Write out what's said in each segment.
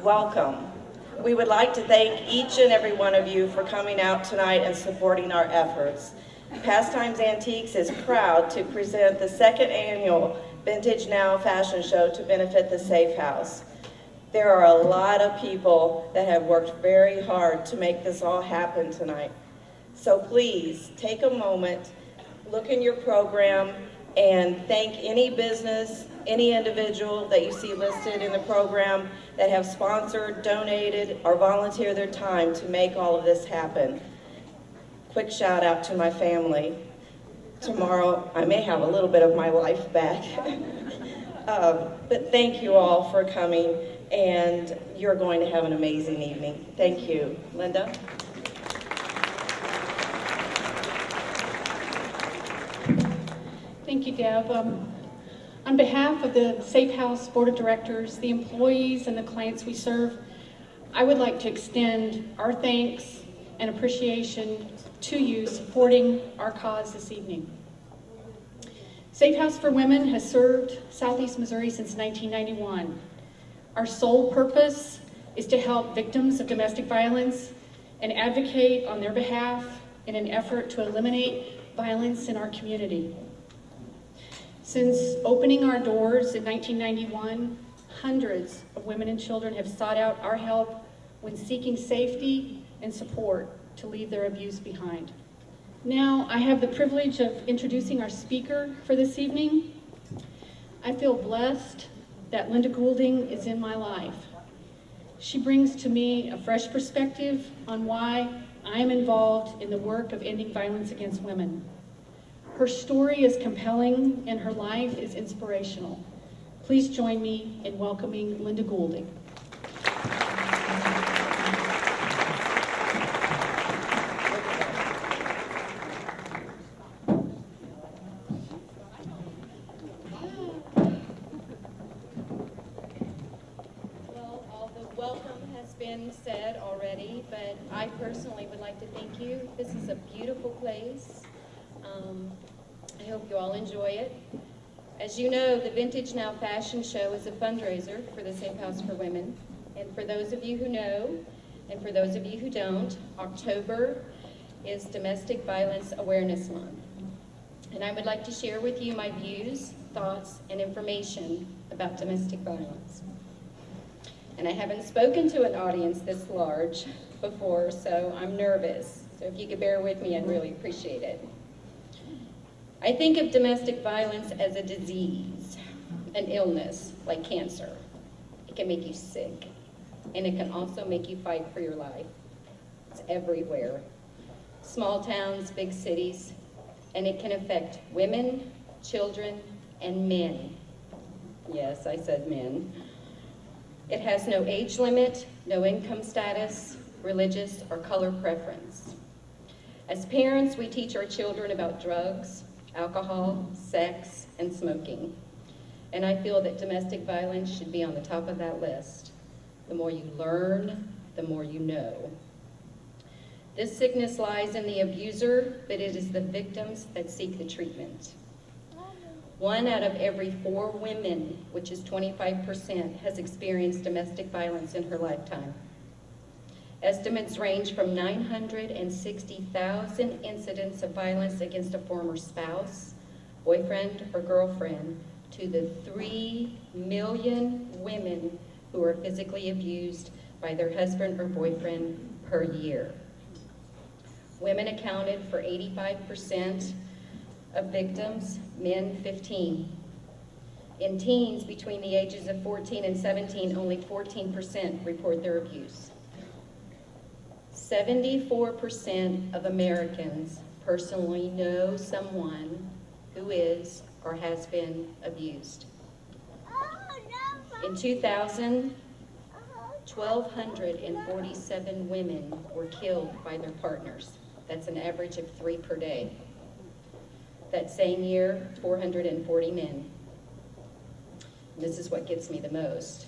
Welcome. We would like to thank each and every one of you for coming out tonight and supporting our efforts. Pastimes Antiques is proud to present the second annual Vintage Now Fashion Show to benefit the Safe House. There are a lot of people that have worked very hard to make this all happen tonight. So please take a moment, look in your program, and thank any business, any individual that you see listed in the program that have sponsored, donated, or volunteered their time to make all of this happen. Quick shout out to my family. Tomorrow, I may have a little bit of my life back. But thank you all for coming, and you're going to have an amazing evening. Thank you. Linda? Thank you, Deb. On behalf of the Safe House Board of Directors, the employees, and the clients we serve, I would like to extend our thanks and appreciation to you supporting our cause this evening. Safe House for Women has served Southeast Missouri since 1991. Our sole purpose is to help victims of domestic violence and advocate on their behalf in an effort to eliminate violence in our community. Since opening our doors in 1991, hundreds of women and children have sought out our help when seeking safety and support to leave their abuse behind. Now, I have the privilege of introducing our speaker for this evening. I feel blessed that Linda Goulding is in my life. She brings to me a fresh perspective on why I am involved in the work of ending violence against women. Her story is compelling and her life is inspirational. Please join me in welcoming Linda Goulding. Well, all the welcome has been said already, but I personally would like to thank you. This is a beautiful place. I hope you all enjoy it. As you know, the Vintage Now Fashion Show is a fundraiser for the Safe House for Women. And for those of you who know, and for those of you who don't, October is Domestic Violence Awareness Month. And I would like to share with you my views, thoughts, and information about domestic violence. And I haven't spoken to an audience this large before, so I'm nervous. So if you could bear with me, I'd really appreciate it. I think of domestic violence as a disease, an illness like cancer. It can make you sick, and it can also make you fight for your life. It's everywhere. Small towns, big cities, and it can affect women, children, and men. Yes, I said men. It has no age limit, no income status, religious or color preference. As parents, we teach our children about drugs, alcohol, sex, and smoking. And I feel that domestic violence should be on the top of that list. The more you learn, the more you know. This sickness lies in the abuser, but it is the victims that seek the treatment. 1 out of every 4 women, which is 25%, has experienced domestic violence in her lifetime. Estimates range from 960,000 incidents of violence against a former spouse, boyfriend, or girlfriend to the 3 million women who are physically abused by their husband or boyfriend per year. Women accounted for 85% of victims, men 15%. In teens between the ages of 14 and 17, only 14% report their abuse. 74% of Americans personally know someone who is or has been abused. In 2000, 1,247 women were killed by their partners. That's an average of 3 per day. That same year, 440 men. This is what gets me the most.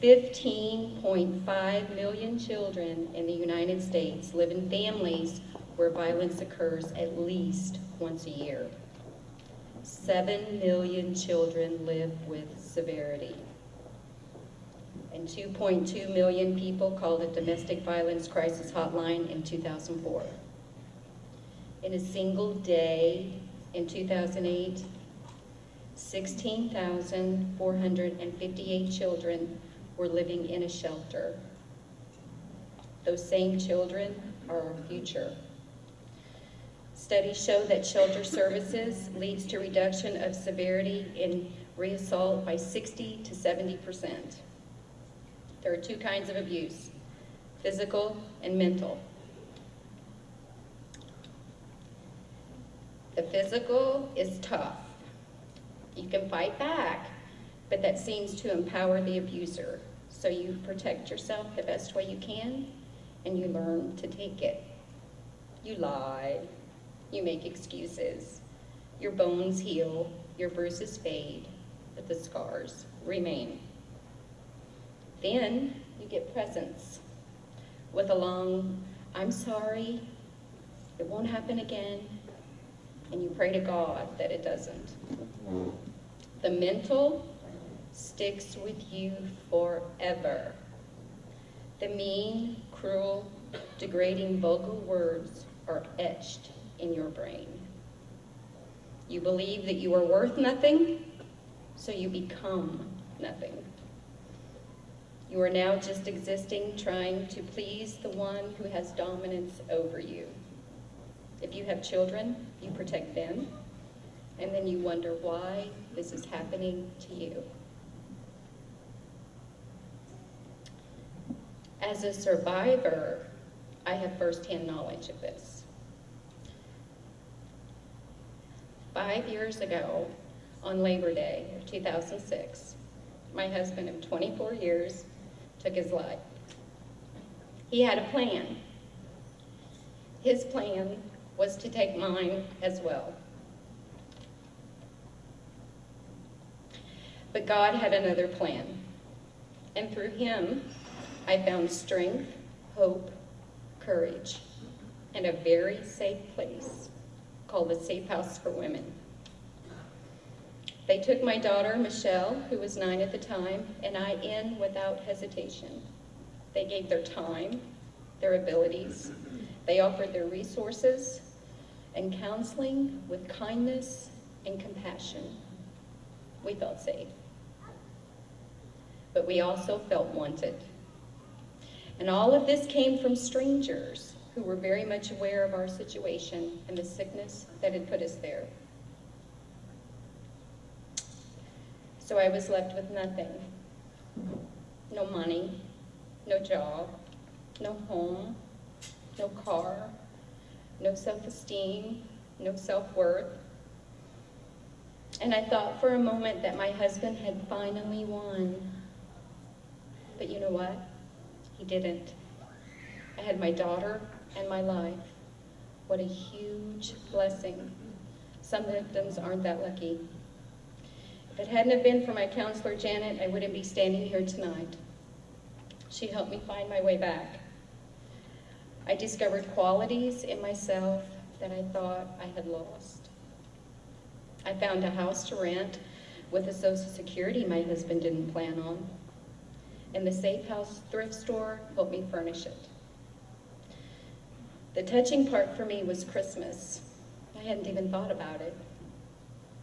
15.5 million children in the United States live in families where violence occurs at least once a year. 7 million children live with severity. and 2.2 million people called a domestic violence crisis hotline in 2004. In a single day in 2008, 16,458 children were living in a shelter. Those same children are our future. Studies show that shelter services leads to reduction of severity in reassault by 60 to 70%. There are two kinds of abuse, physical and mental. The physical is tough. You can fight back, but that seems to empower the abuser. So you protect yourself the best way you can, and you learn to take it. You lie, you make excuses. Your bones heal, your bruises fade, but the scars remain. Then you get presents with a long, "I'm sorry, it won't happen again," and you pray to God that it doesn't. The mental sticks with you forever. The mean, cruel, degrading, vulgar words are etched in your brain. You believe that you are worth nothing, so you become nothing. You are now just existing, trying to please the one who has dominance over you. If you have children, you protect them, and then you wonder why this is happening to you. As a survivor, I have firsthand knowledge of this. 5 years ago, on Labor Day of 2006, my husband of 24 years took his life. He had a plan. His plan was to take mine as well. But God had another plan, and through him, I found strength, hope, courage, and a very safe place called the Safe House for Women. They took my daughter, Michelle, who was 9 at the time, and I in without hesitation. They gave their time, their abilities. They offered their resources and counseling with kindness and compassion. We felt safe. But we also felt wanted. And all of this came from strangers who were very much aware of our situation and the sickness that had put us there. So I was left with nothing. No money, no job, no home, no car, no self-esteem, no self-worth. And I thought for a moment that my husband had finally won. But you know what? He didn't. I had my daughter and my life. What a huge blessing. Some victims aren't that lucky. If it hadn't have been for my counselor, Janet, I wouldn't be standing here tonight. She helped me find my way back. I discovered qualities in myself that I thought I had lost. I found a house to rent with a Social Security my husband didn't plan on. And the Safe House thrift store helped me furnish it. The touching part for me was Christmas. I hadn't even thought about it.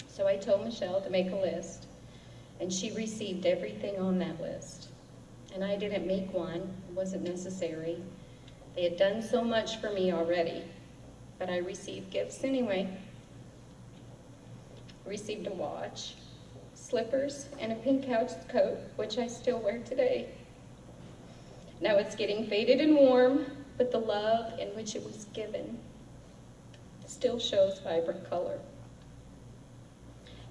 So I told Michelle to make a list, and she received everything on that list. And I didn't make one, it wasn't necessary. They had done so much for me already, but I received gifts anyway. Received a watch, slippers, and a pink couch coat, which I still wear today. Now it's getting faded and warm, but the love in which it was given still shows vibrant color.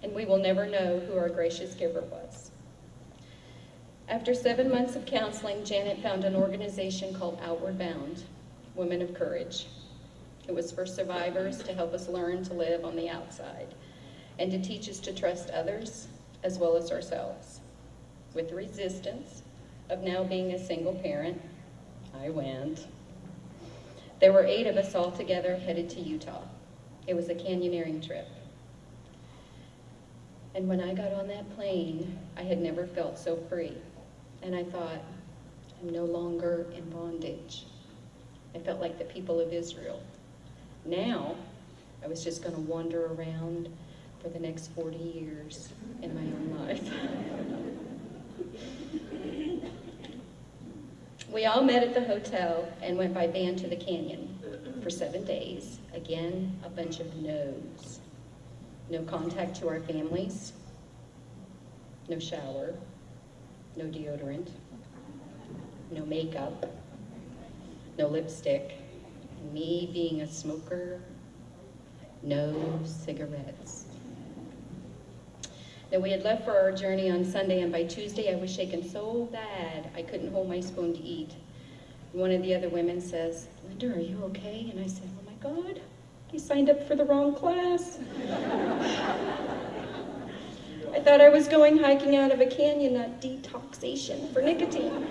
And we will never know who our gracious giver was. After 7 months of counseling, Janet found an organization called Outward Bound, Women of Courage. It was for survivors to help us learn to live on the outside and to teach us to trust others as well as ourselves. With the resistance of now being a single parent, I went. There were 8 of us all together headed to Utah. It was a canyoneering trip. And when I got on that plane, I had never felt so free. and I thought, I'm no longer in bondage. I felt like the people of Israel. Now, I was just going to wander around for the next 40 years in my own life. We all met at the hotel and went by van to the canyon for 7 days. Again, a bunch of no's. No contact to our families, no shower, no deodorant, no makeup, no lipstick, and me being a smoker, no cigarettes. Now, we had left for our journey on Sunday, and by Tuesday I was shaking so bad I couldn't hold my spoon to eat. And one of the other women says, Linda, are you okay? And I said, oh my God, I signed up for the wrong class. I thought I was going hiking out of a canyon, not detoxation for nicotine.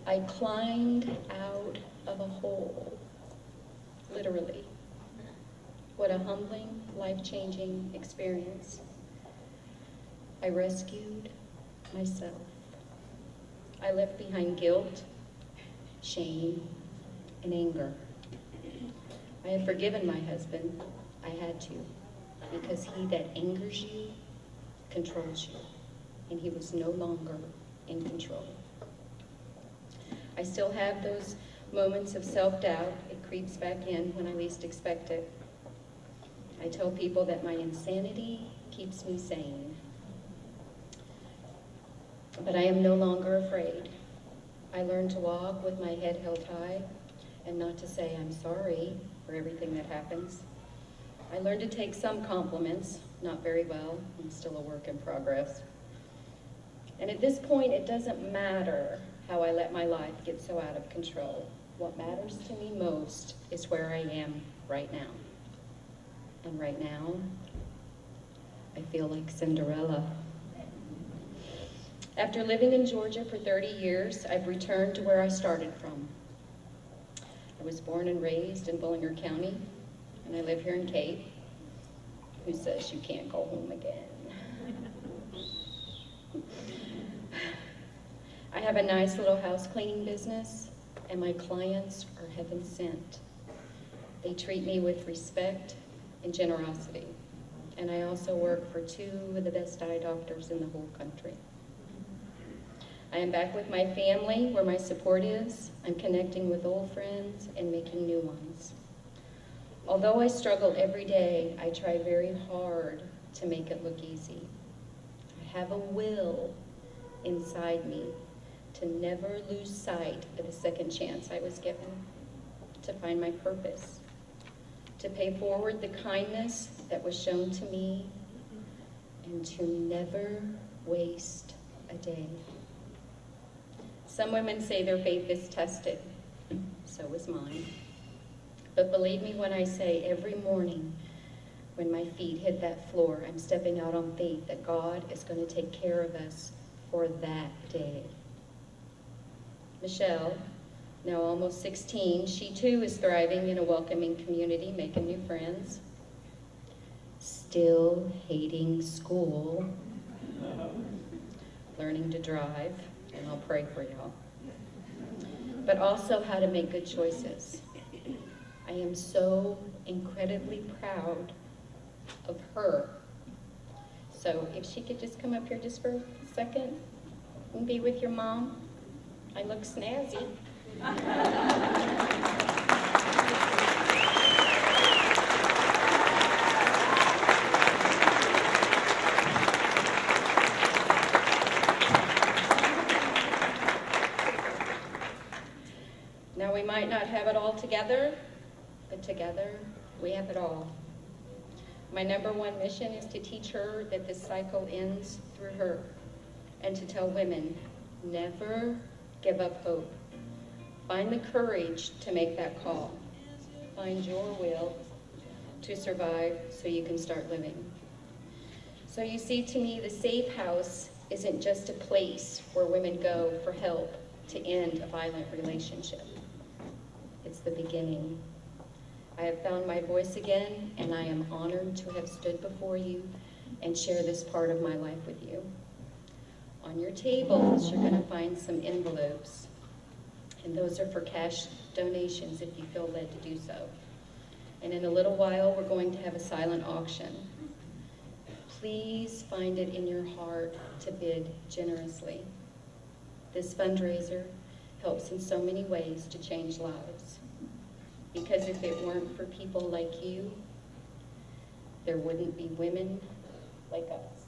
I climbed out of a hole, literally. What a humbling, life-changing experience. I rescued myself. I left behind guilt, shame, and anger. I had forgiven my husband. I had to, because he that angers you controls you, and he was no longer in control. I still have those moments of self-doubt. It creeps back in when I least expect it. I tell people that my insanity keeps me sane. But I am no longer afraid. I learned to walk with my head held high and not to say I'm sorry for everything that happens. I learned to take some compliments, not very well. I'm still a work in progress. And at this point, it doesn't matter how I let my life get so out of control. What matters to me most is where I am right now. And right now, I feel like Cinderella. After living in Georgia for 30 years, I've returned to where I started from. I was born and raised in Bullinger County, and I live here in Cape. Who says you can't go home again? I have a nice little house cleaning business, and my clients are heaven sent. They treat me with respect and generosity. And I also work for 2 of the best eye doctors in the whole country. I am back with my family where my support is. I'm connecting with old friends and making new ones. Although I struggle every day, I try very hard to make it look easy. I have a will inside me to never lose sight of the second chance I was given, to find my purpose, to pay forward the kindness that was shown to me, and to never waste a day. Some women say their faith is tested. So is mine. But believe me when I say every morning when my feet hit that floor, I'm stepping out on faith that God is going to take care of us for that day. Michelle, now almost 16, she too is thriving in a welcoming community, making new friends. Still hating school, learning to drive, and I'll pray for y'all. But also how to make good choices. I am so incredibly proud of her. So if she could just come up here just for a second and be with your mom. I look snazzy. Now we might not have it all together, but together we have it all. My #1 mission is to teach her that this cycle ends through her, and to tell women, never give up hope. Find the courage to make that call. Find your will to survive so you can start living. So you see, to me, the safe house isn't just a place where women go for help to end a violent relationship. It's the beginning. I have found my voice again, and I am honored to have stood before you and share this part of my life with you. On your tables, you're going to find some envelopes, and those are for cash donations if you feel led to do so. And in a little while, we're going to have a silent auction. Please find it in your heart to bid generously. This fundraiser helps in so many ways to change lives. Because if it weren't for people like you, there wouldn't be women like us.